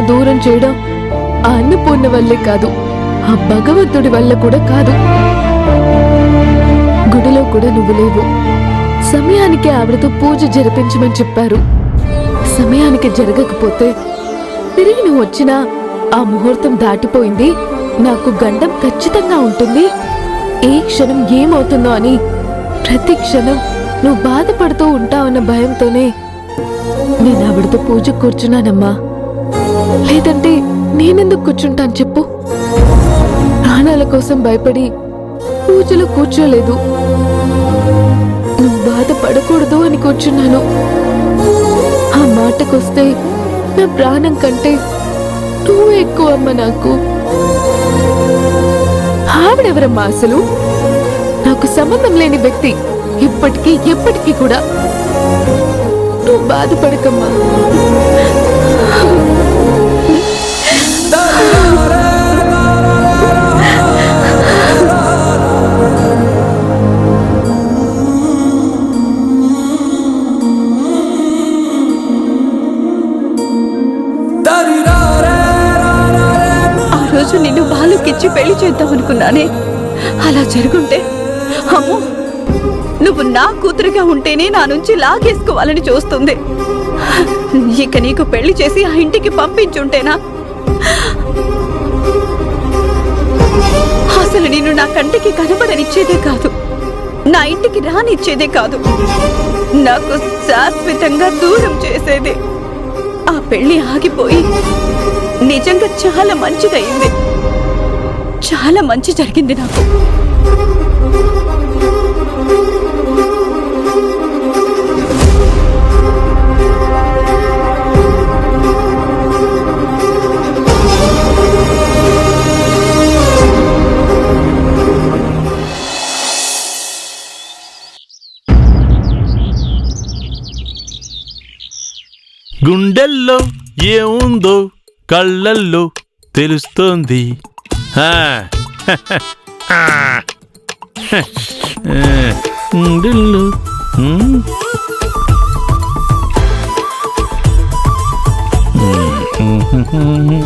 దూరం చేయడం ఆ అన్నపూర్ణ వల్లే కాదు, ఆ భగవంతుడి వల్ల కూడా కాదు. గుడిలో కూడా నువ్వు లేవు. సమయానికి ఆవిడతో పూజ జరిపించమని చెప్పారు. సమయానికి జరగకపోతే తిరిగి నువ్వు వచ్చినా ఆ ముహూర్తం దాటిపోయింది, నాకు గండం ఖచ్చితంగా ఉంటుంది, ఏ క్షణం ఏమవుతుందో అని ప్రతి క్షణం నువ్వు బాధపడుతూ ఉంటావన్న భయంతోనే నేను ఆవిడతో పూజ కూర్చున్నానమ్మా. లేదంటే నేనెందుకు కూర్చుంటాను చెప్పు? ప్రాణాల కోసం భయపడి పూజలో కూర్చోలేదు. నువ్వు బాధపడకూడదు అని కూర్చున్నాను. ఆ మాటకొస్తే నా ప్రాణం కంటే నువ్వు ఎక్కువ అమ్మ నాకు. ఆవిడెవరమ్మా అసలు? నాకు సంబంధం లేని వ్యక్తి, ఇప్పటికీ ఎప్పటికీ కూడా. నువ్వు బాధపడకమ్మా. ఆ రోజు నిన్ను బాలుకిచ్చి పెళ్లి చేద్దామనుకున్నానే, అలా జరుగుంటే అమ్మో, నువ్వు నా కూతురుగా ఉంటేనే నా నుంచి లాగేసుకోవాలని చూస్తుంది. ఇక నీకు పెళ్లి చేసి ఆ ఇంటికి పంపించుంటేనా? అసలు నేను నా కంటికి కనబడనిచ్చేదే కాదు, నా ఇంటికి రానిచ్చేదే కాదు, నాకు శాశ్వతంగా దూరం చేసేదే. ఆ పెళ్లి ఆగిపోయి నిజంగా చాలా మంచిదయింది, చాలా మంచి జరిగింది నాకు. గుండెల్లో ఏముందో కళ్ళల్లో తెలుస్తోంది. గుండెల్లో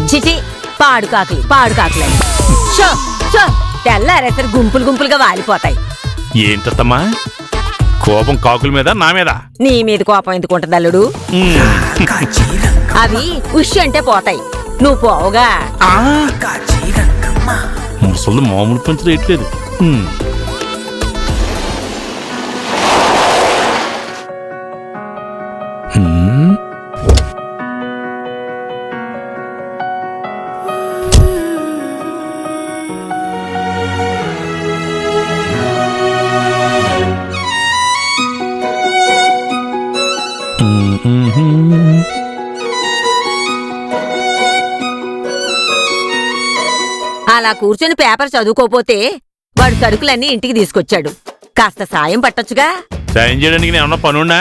చిచి, పాడుకాకులు తెల్లారేసరి గుంపులు గుంపులుగా వాలిపోతాయి. ఏంటమ్మా కోపం కాకుల మీద నా మీద? నీ మీద కోపం ఎందుకుంటుంది అల్లుడు? అవి ఉష్ అంటే పోతాయి, నువ్వు పోవుగా. ముసలు మామూలు పంచి రేట్లేదు. అలా కూర్చొని పేపర్ చదువుకోపోతే వాడు సరుకులన్నీ ఇంటికి తీసుకొచ్చాడు, కాస్త సాయం పట్టొచ్చుగా. సాయం చేయడానికి నేను ఏమన్నా పనున్నా?